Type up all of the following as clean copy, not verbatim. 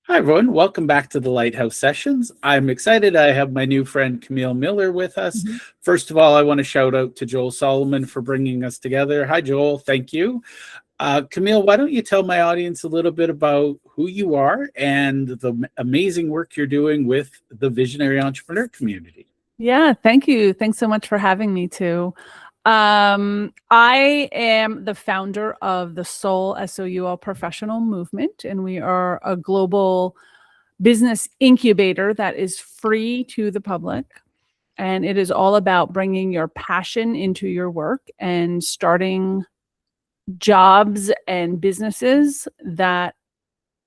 Hi, everyone. Welcome back to the Lighthouse Sessions. I'm excited. I have my new friend Camille Miller with us. Mhm. First of all, I want to shout out to Joel Solomon for bringing us together. Hi, Joel. Thank you. Camille, why don't you tell my audience a little bit about who you are and the amazing work you're doing with the visionary entrepreneur community? Yeah, thank you. Thanks so much for having me too. I am the founder of the Soul SOUL Professional Movement, and we are a global business incubator that is free to the public. And it is all about bringing your passion into your work and starting jobs and businesses that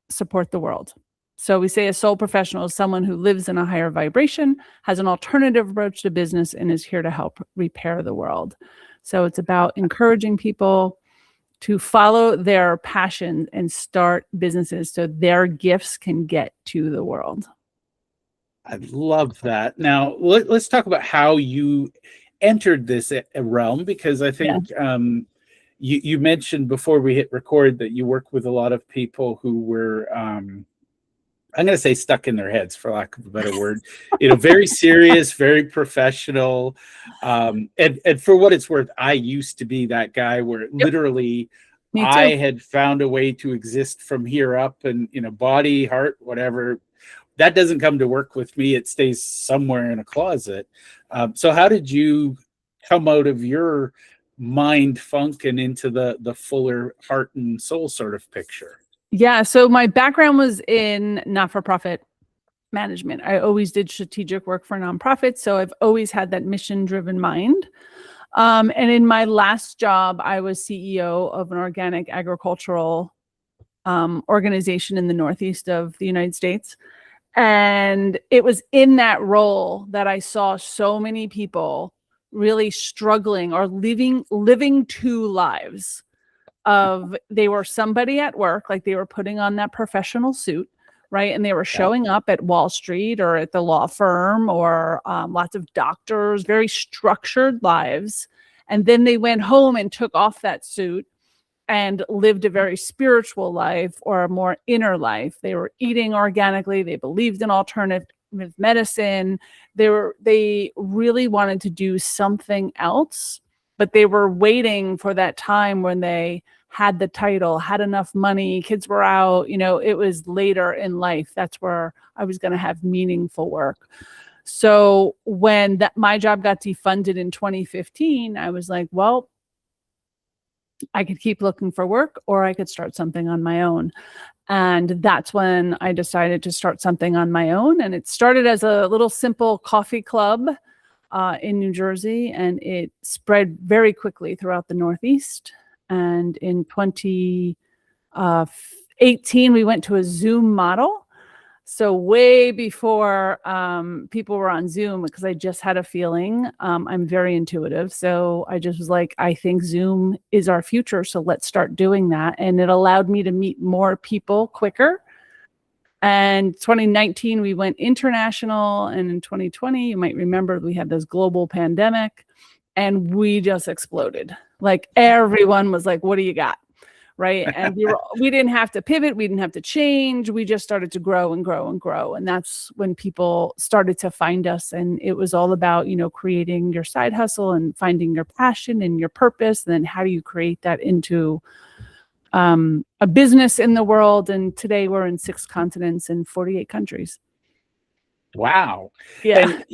support the world. So we say a soul professional is someone who lives in a higher vibration, has an alternative approach to business, and is here to help repair the world. So it's about encouraging people to follow their passion and start businesses so their gifts can get to the world. I love that. Now, let's talk about how you entered this realm, because I Yeah. think you mentioned before we hit record that you work with a lot of people who were, I'm going to say, stuck in their heads, for lack of a better word, very serious, very professional. And for what it's worth, I used to be that guy where Yep. literally Me I too. had found a way to exist from here up, and body, heart, whatever. That doesn't come to work with me. It stays somewhere in a closet. So how did you come out of your mind funk and into the fuller heart and soul sort of picture? Yeah. So my background was in not-for-profit management. I always did strategic work for nonprofits. So I've always had that mission-driven mind. And in my last job, I was CEO of an organic agricultural organization in the Northeast of the United States. And it was in that role that I saw so many people really struggling or living two lives of they were somebody at work, like they were putting on that professional suit, right? And they were Yeah. showing up at Wall Street or at the law firm or lots of doctors, very structured lives. And then they went home and took off that suit and lived a very spiritual life or a more inner life. They were eating organically. They believed in alternative medicine. They really wanted to do something else, but they were waiting for that time when they had the title, had enough money, kids were out, it was later in life. That's where I was going to have meaningful work. So when my job got defunded in 2015, I was like, well, I could keep looking for work or I could start something on my own. And that's when I decided to start something on my own. And it started as a little simple coffee club in New Jersey, and it spread very quickly throughout the Northeast. And in 2018, we went to a Zoom model. So way before people were on Zoom, because I just had a feeling. I'm very intuitive. So I just was like, I think Zoom is our future. So let's start doing that. And it allowed me to meet more people quicker. And 2019, we went international. And in 2020, you might remember we had this global pandemic and we just exploded. Like everyone was like, what do you got? Right. And we didn't have to pivot. We didn't have to change. We just started to grow and grow and grow. And that's when people started to find us. And it was all about, creating your side hustle and finding your passion and your purpose. And then how do you create that into a business in the world? And today we're in 6 continents and 48 countries. Wow. Yeah. And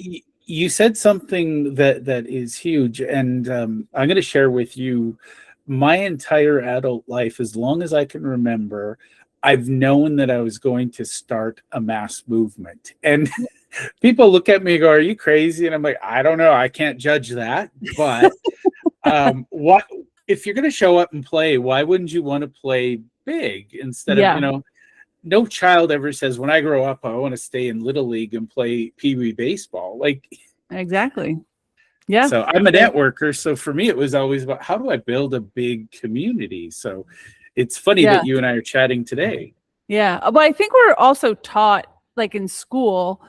you said something that is huge. And I'm going to share with you my entire adult life, as long as I can remember, I've known that I was going to start a mass movement. And people look at me and go, are you crazy? And I'm like, I don't know. I can't judge that. But what if you're going to show up and play, why wouldn't you want to play big instead of, Yeah. no child ever says, when I grow up, I want to stay in Little League and play Pee Wee baseball. Like, Exactly. Yeah. so I'm a networker. So for me, it was always about how do I build a big community? So it's funny that you and I are chatting today. Yeah. But I think we're also taught, like in school,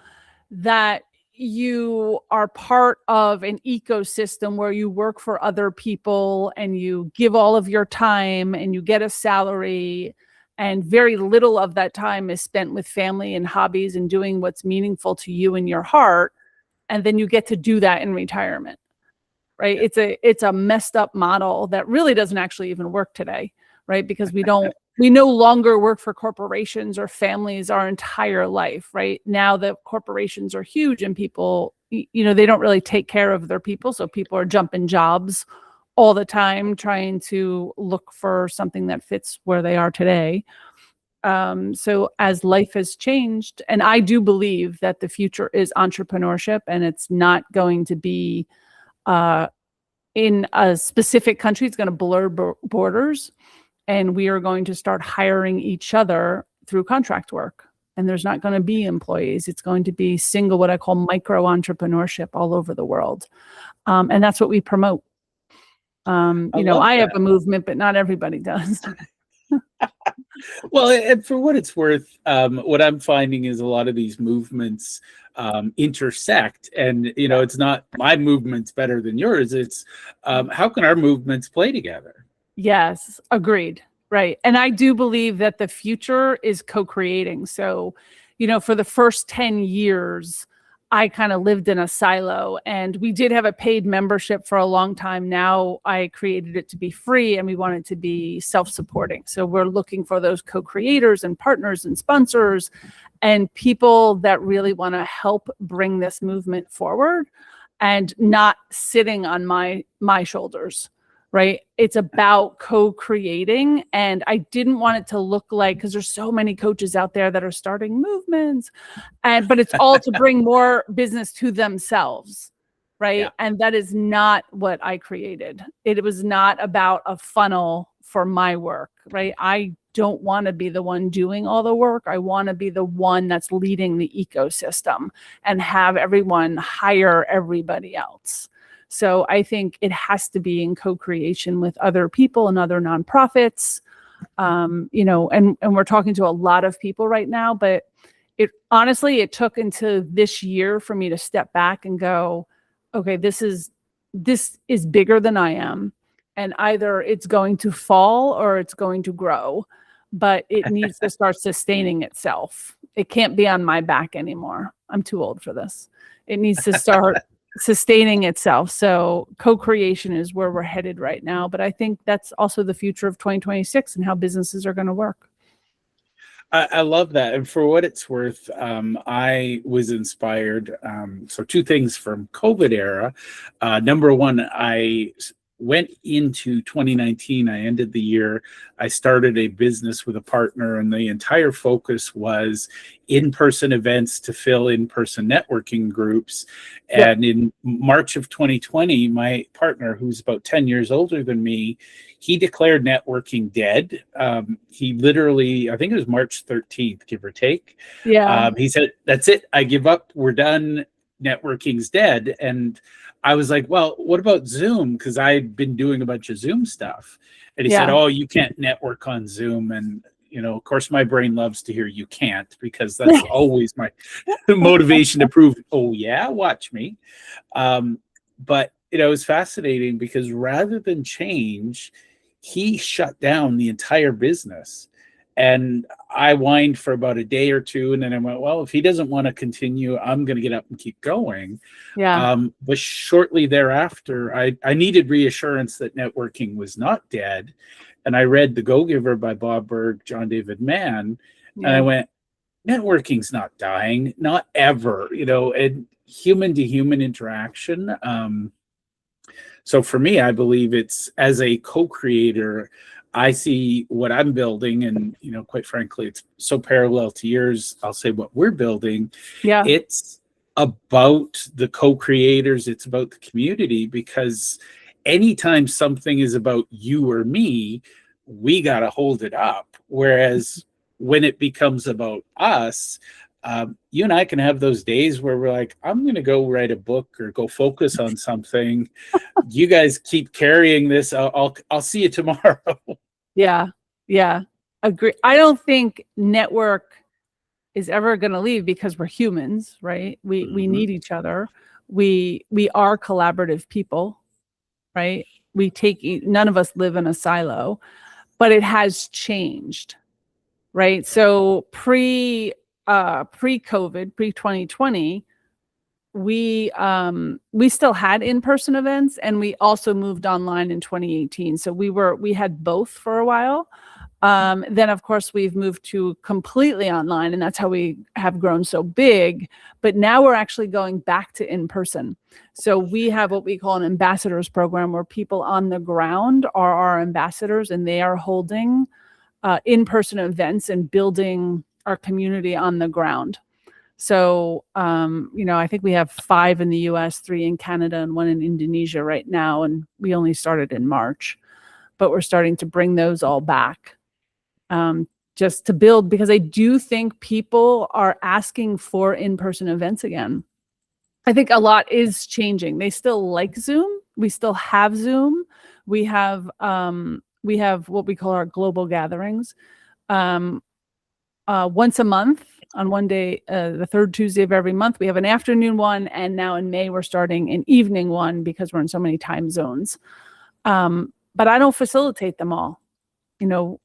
that you are part of an ecosystem where you work for other people and you give all of your time and you get a salary. and very little of that time is spent with family and hobbies and doing what's meaningful to you and your heart. And then you get to do that in retirement, right? It's a messed up model that really doesn't actually even work today, right? Because we no longer work for corporations or families our entire life, right? Now that corporations are huge and people, they don't really take care of their people. So people are jumping jobs all the time, trying to look for something that fits where they are today. So as life has changed, and I do believe that the future is entrepreneurship, and it's not going to be in a specific country. It's going to blur borders, and we are going to start hiring each other through contract work. And there's not going to be employees. It's going to be single, what I call micro entrepreneurship all over the world. And that's what we promote. I have a movement, but not everybody does. Well, and for what it's worth, what I'm finding is a lot of these movements intersect, and it's not my movement's better than yours. It's how can our movements play together? Yes, agreed. Right. And I do believe that the future is co-creating. So, for the first 10 years, I kind of lived in a silo, and we did have a paid membership for a long time. Now I created it to be free, and we want it to be self-supporting. So we're looking for those co-creators and partners and sponsors and people that really want to help bring this movement forward and not sitting on my shoulders. Right. It's about co-creating. And I didn't want it to look like, because there's so many coaches out there that are starting movements, but it's all to bring more business to themselves. Right. Yeah. And that is not what I created. It was not about a funnel for my work. Right. I don't want to be the one doing all the work. I want to be the one that's leading the ecosystem and have everyone hire everybody else. So I think it has to be in co-creation with other people and other nonprofits, and we're talking to a lot of people right now, but it took until this year for me to step back and go, okay, this is bigger than I am. And either it's going to fall or it's going to grow, but it needs to start sustaining itself. It can't be on my back anymore. I'm too old for this. It needs to start sustaining itself. So co-creation is where we're headed right now. But I think that's also the future of 2026 and how businesses are going to work. I love that. And for what it's worth, I was inspired. So two things from COVID era. Number one, I went into 2019. I ended the year. I started a business with a partner, and the entire focus was in-person events to fill in-person networking groups. Yeah. And in March of 2020, my partner, who's about 10 years older than me, he declared networking dead. He literally, I think it was March 13th, give or take. Yeah. He said, "That's it. I give up. We're done. Networking's dead." And I was like, well, what about Zoom? Because I'd been doing a bunch of Zoom stuff. And he said, oh, you can't network on Zoom. And, of course, my brain loves to hear you can't, because that's always my motivation to prove, oh, yeah, watch me. But, it was fascinating because rather than change, he shut down the entire business. And I whined for about a day or two, and then I went, well, if he doesn't want to continue, I'm going to get up and keep going. Yeah. But shortly thereafter, I needed reassurance that networking was not dead. And I read The Go-Giver by Bob Berg, John David Mann, and I went, networking's not dying, not ever, and human-to-human interaction. So for me, I believe it's, as a co-creator, I see what I'm building, and quite frankly, it's so parallel to yours. I'll say what we're building. Yeah, it's about the co-creators. It's about the community, because anytime something is about you or me, we got to hold it up. Whereas when it becomes about us, you and I can have those days where we're like, I'm going to go write a book or go focus on something. You guys keep carrying this. I'll see you tomorrow. Yeah. Agree. I don't think network is ever going to leave, because we're humans, right? We need each other. We are collaborative people, right? None of us live in a silo, but it has changed. right? So pre-COVID, pre-2020, we still had in-person events, and we also moved online in 2018. So we had both for a while. Then of course we've moved to completely online, and that's how we have grown so big. But now we're actually going back to in-person. So we have what we call an ambassadors program, where people on the ground are our ambassadors, and they are holding in-person events and building our community on the ground. So, I think we have 5 in the US, 3 in Canada, and 1 in Indonesia right now. And we only started in March, but we're starting to bring those all back, just to build, because I do think people are asking for in-person events again. I think a lot is changing. They still like Zoom. We still have Zoom. We have what we call our global gatherings. Once a month on one day, the third Tuesday of every month, we have an afternoon one. And now in May, we're starting an evening one because we're in so many time zones. But I don't facilitate them all.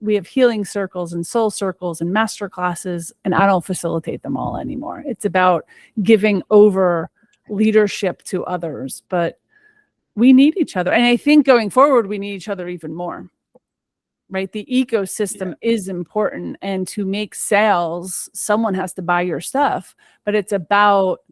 We have healing circles and soul circles and master classes, and I don't facilitate them all anymore. It's about giving over leadership to others, but we need each other. And I think going forward, we need each other even more. Right? The ecosystem is important. And to make sales, someone has to buy your stuff, but it's about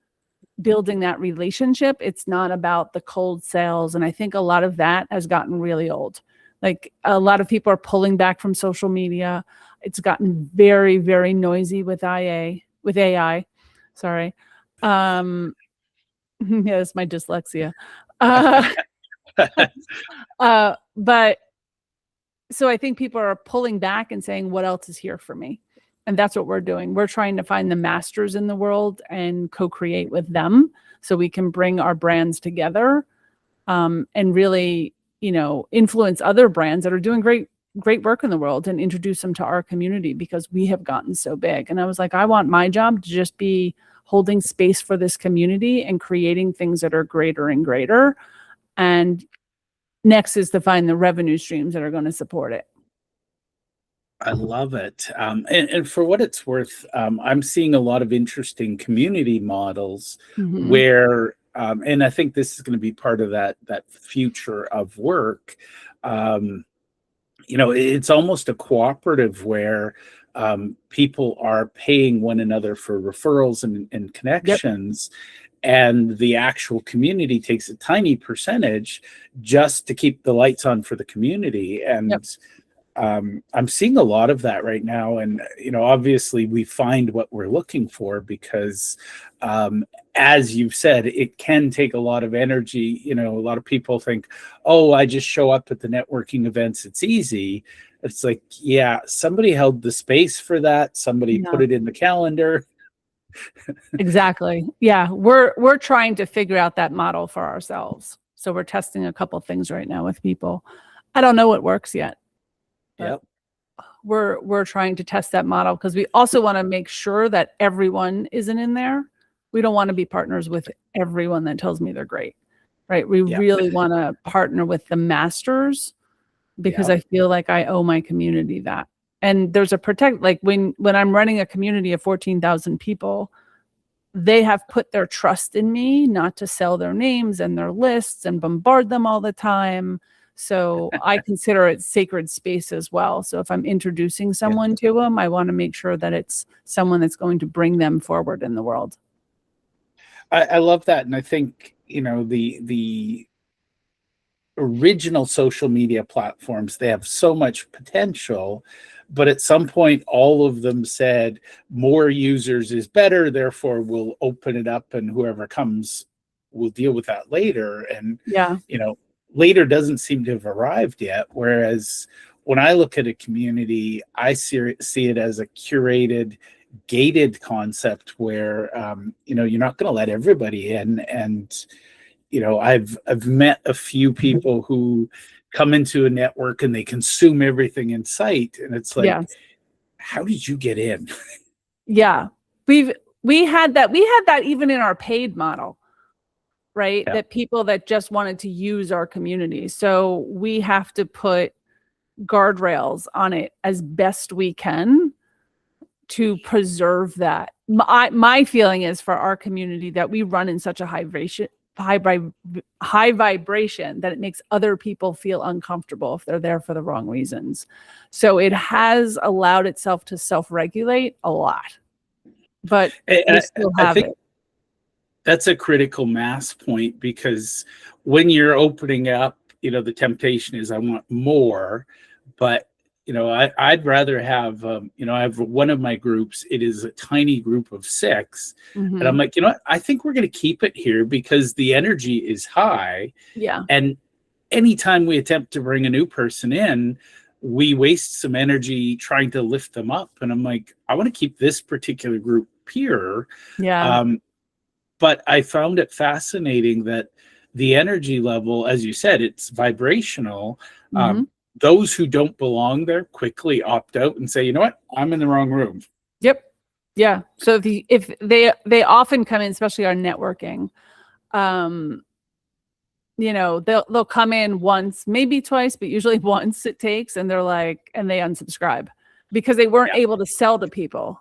building that relationship. It's not about the cold sales. And I think a lot of that has gotten really old. Like, a lot of people are pulling back from social media. It's gotten very, very noisy with AI. Sorry. It's my dyslexia. But so I think people are pulling back and saying, what else is here for me? And that's what we're doing. We're trying to find the masters in the world and co-create with them so we can bring our brands together, and really, influence other brands that are doing great work in the world and introduce them to our community, because we have gotten so big. And I was like, I want my job to just be holding space for this community and creating things that are greater and greater. And next is to find the revenue streams that are going to support it. I love it. And for what it's worth, I'm seeing a lot of interesting community models where, and I think this is going to be part of that future of work. It's almost a cooperative where people are paying one another for referrals and connections. Yep. And the actual community takes a tiny percentage just to keep the lights on for the community. And yep. I'm seeing a lot of that right now. And, obviously we find what we're looking for because, as you've said, it can take a lot of energy. A lot of people think, oh, I just show up at the networking events. It's easy. It's like, yeah, somebody held the space for that. Somebody put it in the calendar. Exactly. Yeah. We're trying to figure out that model for ourselves. So we're testing a couple things right now with people. I don't know what works yet. Yep. We're trying to test that model because we also want to make sure that everyone isn't in there. We don't want to be partners with everyone that tells me they're great. Right. We really want to partner with the masters because I feel like I owe my community that. And there's a like when I'm running a community of 14,000 people, they have put their trust in me not to sell their names and their lists and bombard them all the time. So I consider it sacred space as well. So if I'm introducing someone to them, I want to make sure that it's someone that's going to bring them forward in the world. I love that. And I think, the original social media platforms, they have so much potential, but at some point, all of them said more users is better. Therefore, we'll open it up and whoever comes will deal with that later. And, later doesn't seem to have arrived yet. Whereas when I look at a community, I see it as a curated, gated concept where, you're not going to let everybody in. And, I've met a few people who come into a network and they consume everything in sight. And it's like, how did you get in? Yeah, we had that even in our paid model. Right? Yeah. That people that just wanted to use our community. So we have to put guardrails on it as best we can to preserve that. My feeling is for our community that we run in such a high vibration that it makes other people feel uncomfortable if they're there for the wrong reasons. So it has allowed itself to self-regulate a lot, but we still I have think it. that's a critical mass point, because when you're opening up, the temptation is I want more, but I'd rather have, I have one of my groups. It is a tiny group of 6. And I'm like, I think we're going to keep it here because the energy is high. Yeah. And anytime we attempt to bring a new person in, we waste some energy trying to lift them up. And I'm like, I want to keep this particular group pure. Yeah. But I found it fascinating that the energy level, as you said, it's vibrational. Those who don't belong there quickly opt out and say, you know what, I'm in the wrong room. Yep. Yeah. So if they often come in, especially our networking, they'll come in once, maybe twice, but usually once it takes, and they're like, and they unsubscribe because they weren't able to sell to people.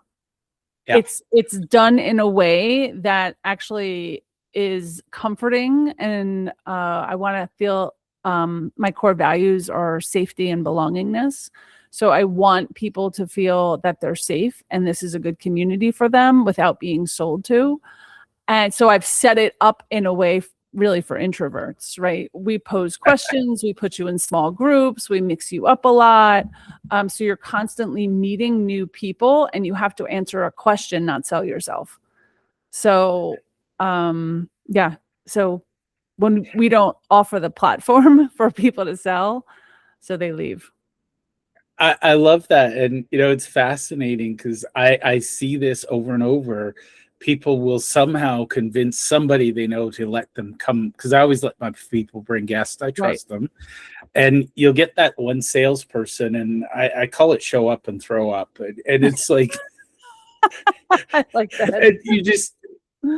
Yeah. It's done in a way that actually is comforting, and I want to feel my core values are safety and belongingness. So I want people to feel that they're safe and this is a good community for them without being sold to. And so I've set it up in a way really for introverts, right? We pose questions, we put you in small groups, we mix you up a lot. So you're constantly meeting new people and you have to answer a question, not sell yourself. So, so when we don't offer the platform for people to sell, so they leave. I love that. And, it's fascinating because I see this over and over. People will somehow convince somebody they know to let them come, because I always let my people bring guests. I trust them. And you'll get that one salesperson, and I call it show up and throw up. And it's like, I like that. And you just,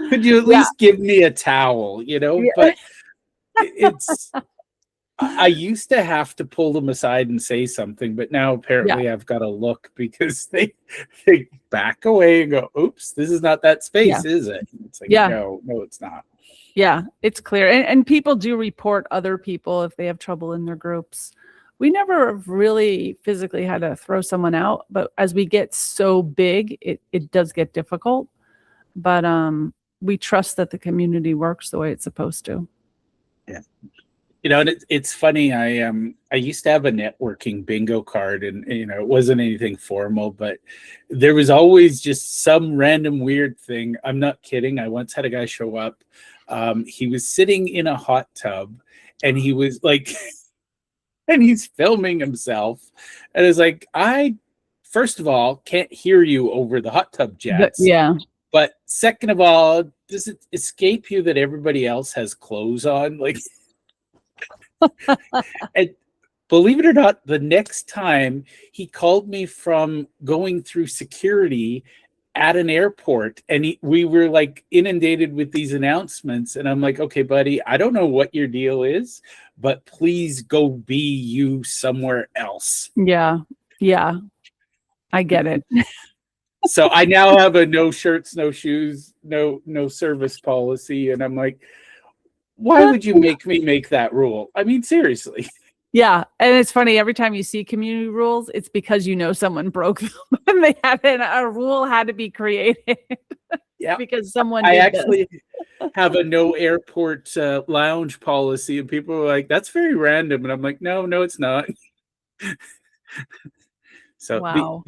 could you at least give me a towel, But it's, I used to have to pull them aside and say something, but now apparently I've got to look because they back away and go, oops, this is not that space, is it? It's like, no, it's not. Yeah, it's clear. And people do report other people if they have trouble in their groups. We never really physically had to throw someone out, but as we get so big, it does get difficult. But we trust that the community works the way it's supposed to. Yeah. And it's funny. I used to have a networking bingo card, and it wasn't anything formal, but there was always just some random weird thing. I'm not kidding. I once had a guy show up. He was sitting in a hot tub, and he was like, and he's filming himself, and it's like, I first of all can't hear you over the hot tub jets. But second of all, does it escape you that everybody else has clothes on? Like. And believe it or not, the next time he called me from going through security at an airport, and we were like inundated with these announcements, and I'm like, okay, buddy, I don't know what your deal is, but please go be you somewhere else. Yeah, I get it. So I now have a no shirts, no shoes, no service policy, and I'm like, why would you make me make that rule? I mean, seriously. Yeah. And it's funny, every time you see community rules, it's because someone broke them and a rule had to be created. Yeah. Because someone did actually have a no airport lounge policy, and people were like, that's very random. And I'm like, no, it's not. So wow.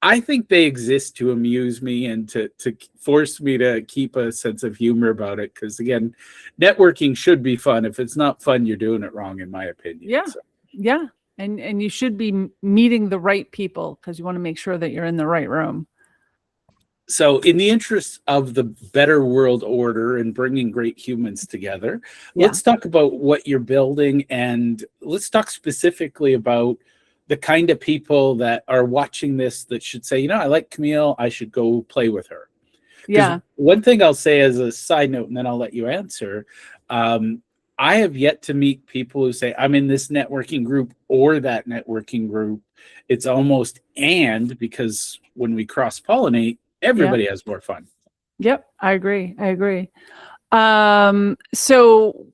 I think they exist to amuse me and to force me to keep a sense of humor about it. Because again, networking should be fun. If it's not fun, you're doing it wrong, in my opinion. Yeah, yeah, and you should be meeting the right people because you want to make sure that you're in the right room. So, in the interest of the better world order and bringing great humans together, let's talk about what you're building, and let's talk specifically about the kind of people that are watching this that should say, I like Camille, I should go play with her. Yeah. One thing I'll say as a side note, and then I'll let you answer. I have yet to meet people who say, I'm in this networking group or that networking group. It's almost because when we cross pollinate, Yeah. everybody has more fun. Yep. I agree. So,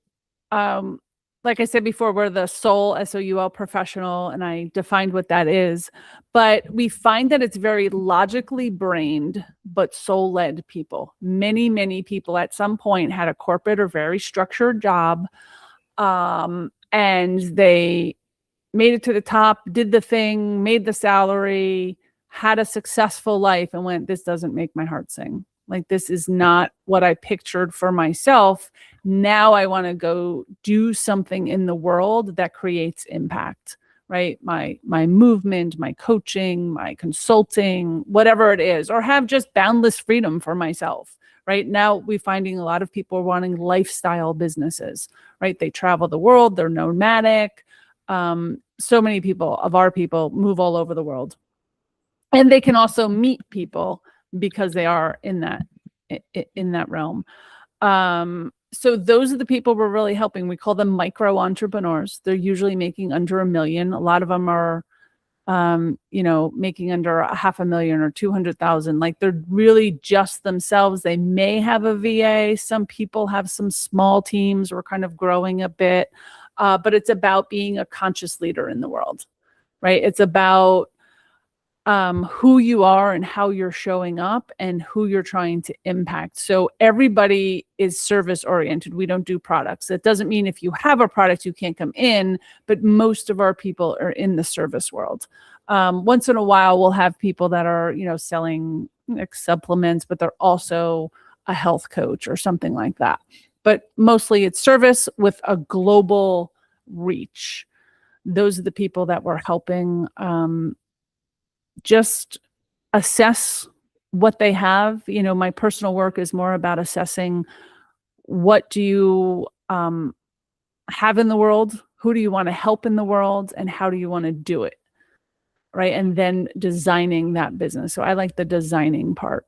like I said before, we're the soul, SOUL professional, and I defined what that is. But we find that it's very logically brained, but soul led people. Many people at some point had a corporate or very structured job, and they made it to the top, did the thing, made the salary, had a successful life, and went, this doesn't make my heart sing. Like, this is not what I pictured for myself. Now I want to go do something in the world that creates impact, right? My movement, my coaching, my consulting, whatever it is, or have just boundless freedom for myself. Right now, we're finding a lot of people wanting lifestyle businesses, right? They travel the world, they're nomadic. So many people of our people move all over the world, and they can also meet people because they are in that realm. So those are the people we're really helping. We call them micro entrepreneurs. They're usually making under $1 million. A lot of them are, making under $500,000 or 200,000. Like, they're really just themselves. They may have a VA. Some people have some small teams. We're kind of growing a bit, but it's about being a conscious leader in the world, right? It's about who you are and how you're showing up and who you're trying to impact. So everybody is service oriented. We don't do products. That doesn't mean if you have a product, you can't come in, but most of our people are in the service world. Once in a while, we'll have people that are, selling like supplements, but they're also a health coach or something like that. But mostly it's service with a global reach. Those are the people that we're helping. Just assess what they have. My personal work is more about assessing what do you have in the world, who do you want to help in the world, and how do you want to do it, right? And then designing that business. So I like the designing part.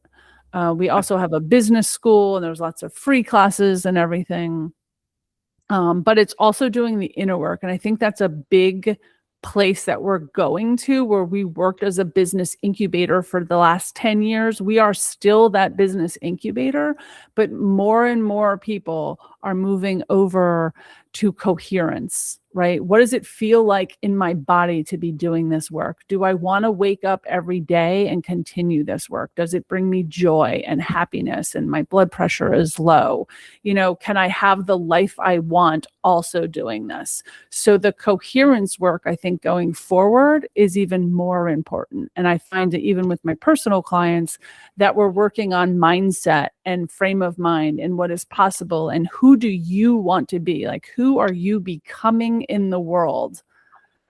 We also have a business school, and there's lots of free classes and everything. But it's also doing the inner work. And I think that's a big place that we're going to, where we worked as a business incubator for the last 10 years. We are still that business incubator, but more and more people are moving over to coherence, right? What does it feel like in my body to be doing this work? Do I want to wake up every day and continue this work? Does it bring me joy and happiness, and my blood pressure is low? Can I have the life I want also doing this? So the coherence work, I think, going forward is even more important. And I find that even with my personal clients, that we're working on mindset and frame of mind and what is possible and who do you want to be? Like, who are you becoming in the world?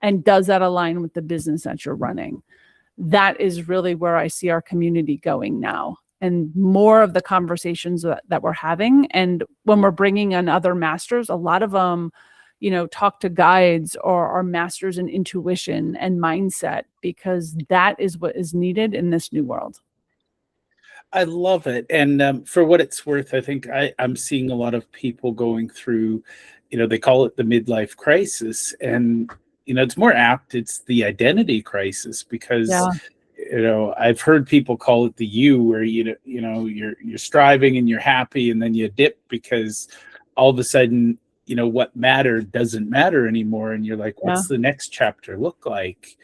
And does that align with the business that you're running? That is really where I see our community going now. And more of the conversations that we're having. And when we're bringing in other masters, a lot of them, talk to guides or are masters in intuition and mindset, because that is what is needed in this new world. I love it. And for what it's worth, I think I'm seeing a lot of people going through, they call it the midlife crisis. And, it's more apt. It's the identity crisis, because, I've heard people call it the you, where, you're striving and you're happy, and then you dip because all of a sudden, what mattered doesn't matter anymore. And you're like, what's the next chapter look like?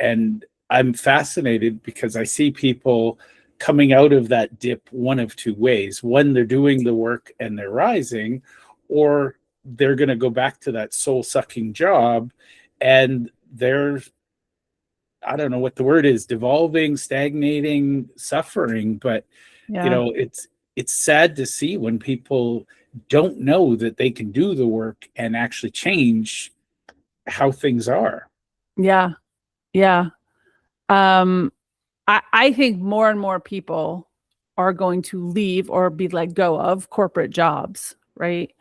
And I'm fascinated because I see people coming out of that dip one of two ways. One, they're doing the work and they're rising, or they're going to go back to that soul-sucking job and they're, I don't know what the word is, devolving, stagnating, suffering. But it's sad to see when people don't know that they can do the work and actually change how things are. Yeah. I think more and more people are going to leave or be let go of corporate jobs, right?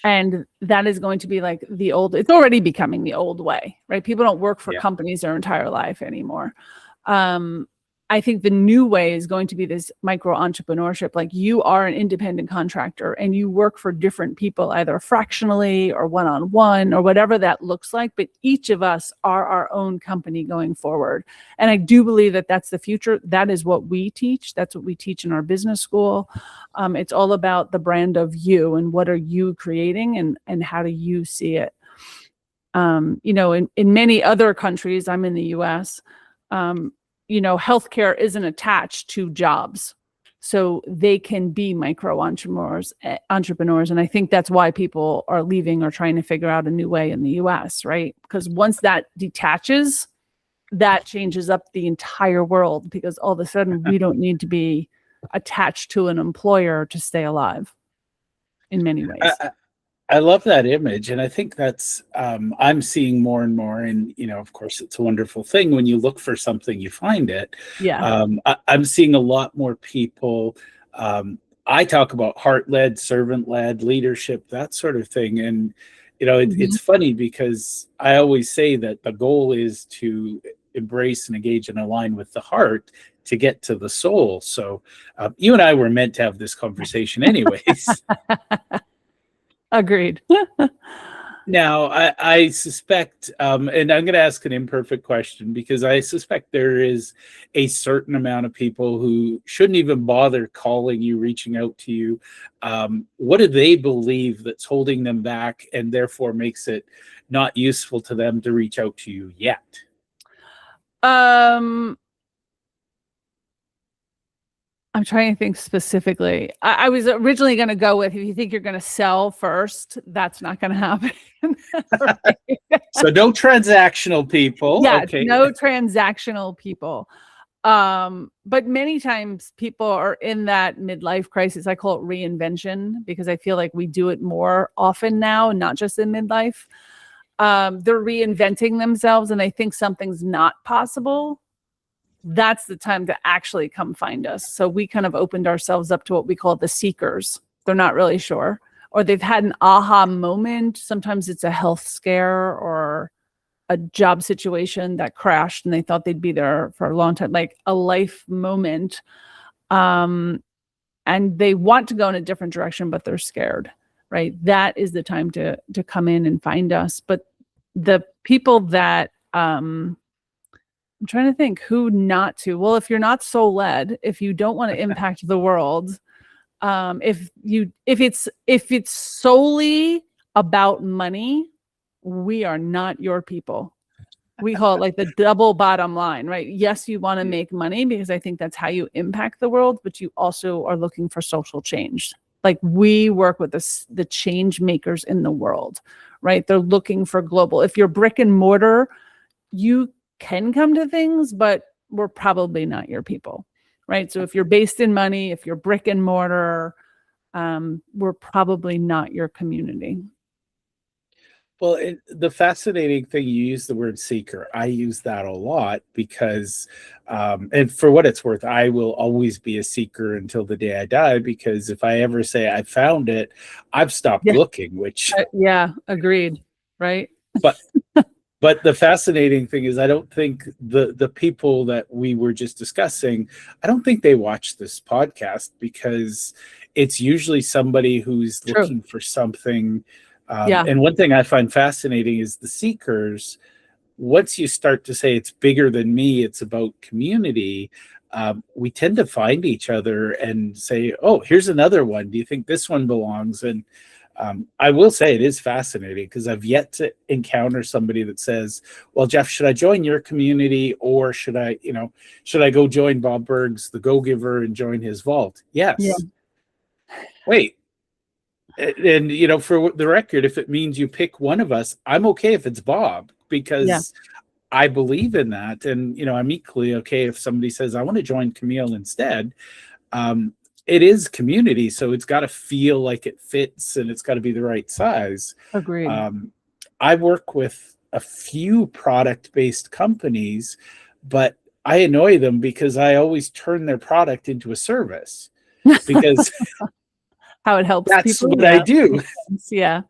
And that is going to be like it's already becoming the old way, right? People don't work for companies their entire life anymore. I think the new way is going to be this micro entrepreneurship. Like you are an independent contractor and you work for different people, either fractionally or one-on-one or whatever that looks like. But each of us are our own company going forward. And I do believe that that's the future. That is what we teach. That's what we teach in our business school. It's all about the brand of you and what are you creating and how do you see it? In many other countries, I'm in the US, healthcare isn't attached to jobs. So they can be micro entrepreneurs. And I think that's why people are leaving or trying to figure out a new way in the US, right? Because once that detaches, that changes up the entire world, because all of a sudden we don't need to be attached to an employer to stay alive in many ways. I love that image. And I think that's, I'm seeing more and more. And, of course, it's a wonderful thing. When you look for something, you find it. Yeah. I'm seeing a lot more people. I talk about heart-led, servant-led leadership, that sort of thing. And, it's funny because I always say that the goal is to embrace and engage and align with the heart to get to the soul. So you and I were meant to have this conversation anyways. Agreed. Now, I suspect, and I'm going to ask an imperfect question, because I suspect there is a certain amount of people who shouldn't even bother calling you, reaching out to you. What do they believe that's holding them back and therefore makes it not useful to them to reach out to you yet? I'm trying to think specifically. I was originally going to go with, if you think you're going to sell first, that's not going to happen. So no transactional people. Yeah, okay. No transactional people. But many times people are in that midlife crisis. I call it reinvention, because I feel like we do it more often now, not just in midlife. They're reinventing themselves and they think something's not possible. That's the time to actually come find us. So we kind of opened ourselves up to what we call the seekers. They're not really sure, or they've had an aha moment. Sometimes it's a health scare or a job situation that crashed and they thought they'd be there for a long time, like a life moment. And they want to go in a different direction, but they're scared, right? That is the time to come in and find us. But the people that, I'm trying to think who not to. Well, if you're not soul led, if you don't want to impact the world, if it's solely about money, we are not your people. We call it like the double bottom line, right? Yes, you want to make money because I think that's how you impact the world, but you also are looking for social change. Like we work with the change makers in the world, right? They're looking for global. If you're brick and mortar, you can come to things, but we're probably not your people, right? So if you're based in money, if you're brick and mortar, we're probably not your community. Well, the fascinating thing, you use the word seeker. I use that a lot because, and for what it's worth, I will always be a seeker until the day I die, because if I ever say I found it, I've stopped looking, which... yeah, agreed, right? But the fascinating thing is, I don't think the people that we were just discussing, I don't think they watch this podcast, because it's usually somebody who's looking for something. And one thing I find fascinating is the seekers. Once you start to say it's bigger than me, it's about community, we tend to find each other and say, oh, here's another one. Do you think this one belongs? And I will say it is fascinating, because I've yet to encounter somebody that says, well, Jeff, should I join your community, or should I go join Bob Berg's The Go-Giver and join his vault? Yes. Yeah. Wait. And, for the record, if it means you pick one of us, I'm okay if it's Bob, because I believe in that. And, I'm equally okay if somebody says, I want to join Camille instead. It is community, so it's got to feel like it fits, and it's got to be the right size. Agreed. I work with a few product-based companies, but I annoy them because I always turn their product into a service, because how it helps that's people. What I do. Yeah.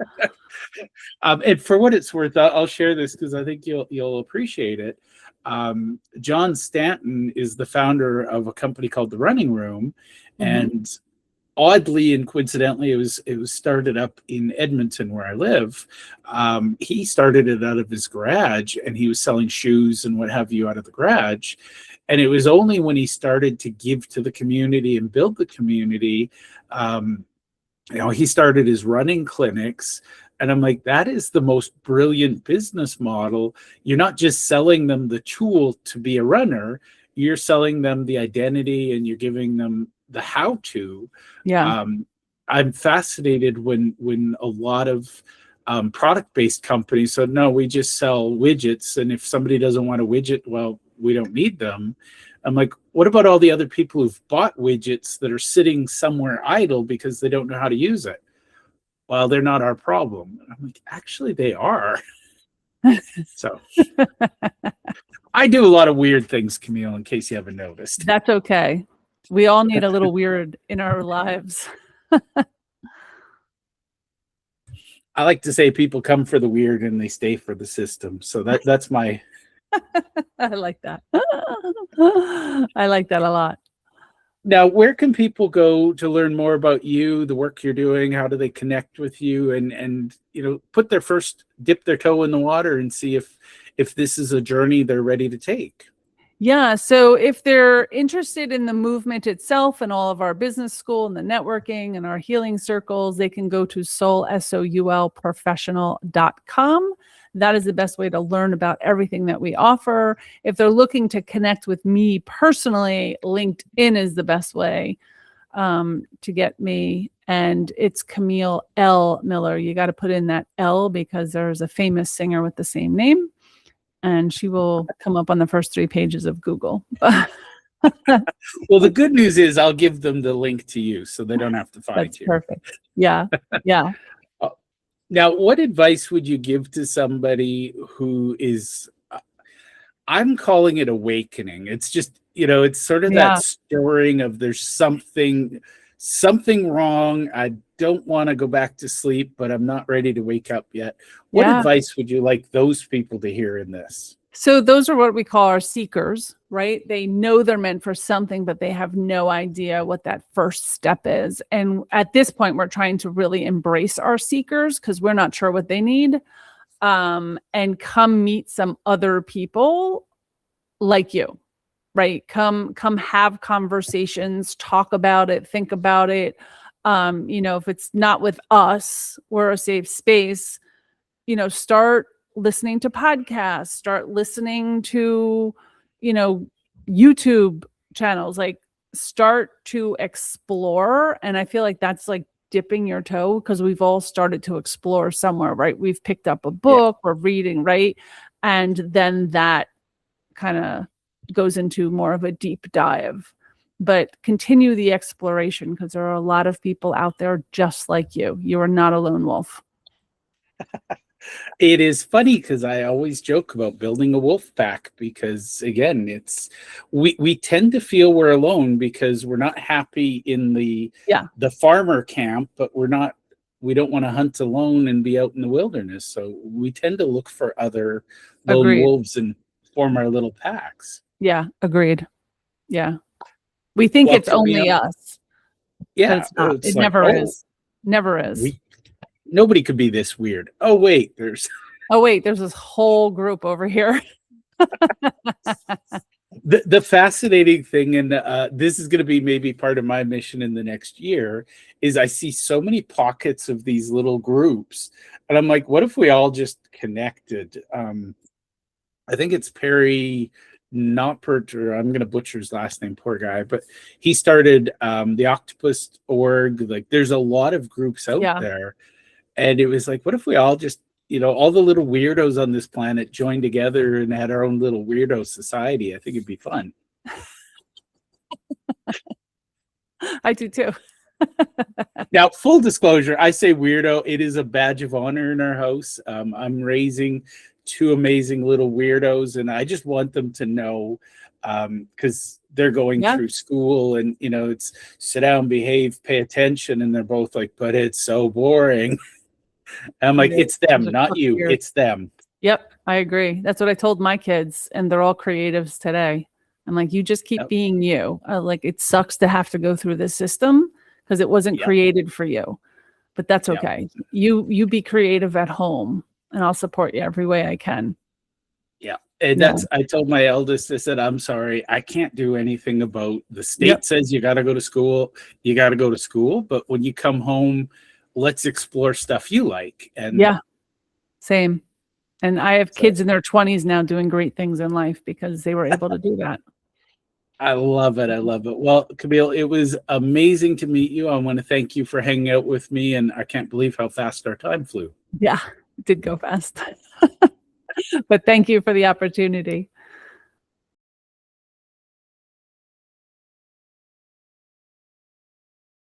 And for what it's worth, I'll share this because I think you'll appreciate it. John Stanton is the founder of a company called The Running Room, and oddly and coincidentally, it was started up in Edmonton, where I live. He started it out of his garage, and he was selling shoes and what have you out of the garage. And it was only when he started to give to the community and build the community, he started his running clinics. And I'm like, that is the most brilliant business model. You're not just selling them the tool to be a runner, you're selling them the identity, and you're giving them the how-to. Yeah. I'm fascinated when a lot of product-based companies said, no, we just sell widgets, and if somebody doesn't want a widget, well, we don't need them. I'm like, what about all the other people who've bought widgets that are sitting somewhere idle because they don't know how to use it? Well, they're not our problem. I'm like, actually, they are. So I do a lot of weird things, Camille, in case you haven't noticed. That's okay. We all need a little weird in our lives. I like to say people come for the weird and they stay for the system. So that's my... I like that. I like that a lot. Now, where can people go to learn more about you, the work you're doing? How do they connect with you and dip their toe in the water and see if this is a journey they're ready to take? Yeah. So if they're interested in the movement itself and all of our business school and the networking and our healing circles, they can go to soulprofessional.com. That is the best way to learn about everything that we offer. If they're looking to connect with me personally, LinkedIn is the best way to get me. And it's Camille L. Miller. You got to put in that L because there's a famous singer with the same name, and she will come up on the first 3 pages of Google. Well, the good news is I'll give them the link to you so they don't have to find That's you. perfect. Yeah. Yeah. Now, what advice would you give to somebody who is, I'm calling it awakening. It's just, it's sort of that stirring of there's something wrong. I don't want to go back to sleep, but I'm not ready to wake up yet. What advice would you like those people to hear in this? So those are what we call our seekers, right? They know they're meant for something, but they have no idea what that first step is. And at this point, we're trying to really embrace our seekers because we're not sure what they need, and come meet some other people like you, right? Come have conversations, talk about it, think about it. If it's not with us, we're a safe space, start listening to podcasts, start listening to, YouTube channels, like start to explore. And I feel like that's like dipping your toe because we've all started to explore somewhere, right? We've picked up a book, we're reading, right? And then that kind of goes into more of a deep dive. But continue the exploration because there are a lot of people out there just like you. You are not a lone wolf. It is funny because I always joke about building a wolf pack because, again, we tend to feel we're alone because we're not happy in the farmer camp, but we don't want to hunt alone and be out in the wilderness. So we tend to look for other lone wolves and form our little packs. Yeah, agreed. Yeah. We think it's only us. Yeah. It's not. It never is. Never is. Nobody could be this weird. Oh, wait, there's this whole group over here. The fascinating thing, and this is going to be maybe part of my mission in the next year, is I see so many pockets of these little groups. And I'm like, what if we all just connected? I think it's Perry Notpert, or I'm going to butcher his last name, poor guy, but he started the Octopus org. Like there's a lot of groups out there. And it was like, what if we all just, all the little weirdos on this planet joined together and had our own little weirdo society? I think it'd be fun. I do too. Now, full disclosure, I say weirdo. It is a badge of honor in our house. I'm raising 2 amazing little weirdos, and I just want them to know, because they're going through school and, it's sit down, behave, pay attention. And they're both like, but it's so boring. I'm like, it's them, not you. It's them. Yep, I agree. That's what I told my kids, and they're all creatives today. I'm like, you just keep Yep. being you. Like, it sucks to have to go through this system because it wasn't Yep. created for you, but that's Yep. okay. You be creative at home, and I'll support you every way I can. Yeah. And Yeah. I told my eldest, I said, I'm sorry, I can't do anything about the state Yep. says you got to go to school. You got to go to school. But when you come home, let's explore stuff you like. And Yeah, same. And I have so kids in their 20s now doing great things in life because they were able to do that. I love it. I love it. Well, Camille, it was amazing to meet you. I want to thank you for hanging out with me. And I can't believe how fast our time flew. Yeah, it did go fast. But thank you for the opportunity.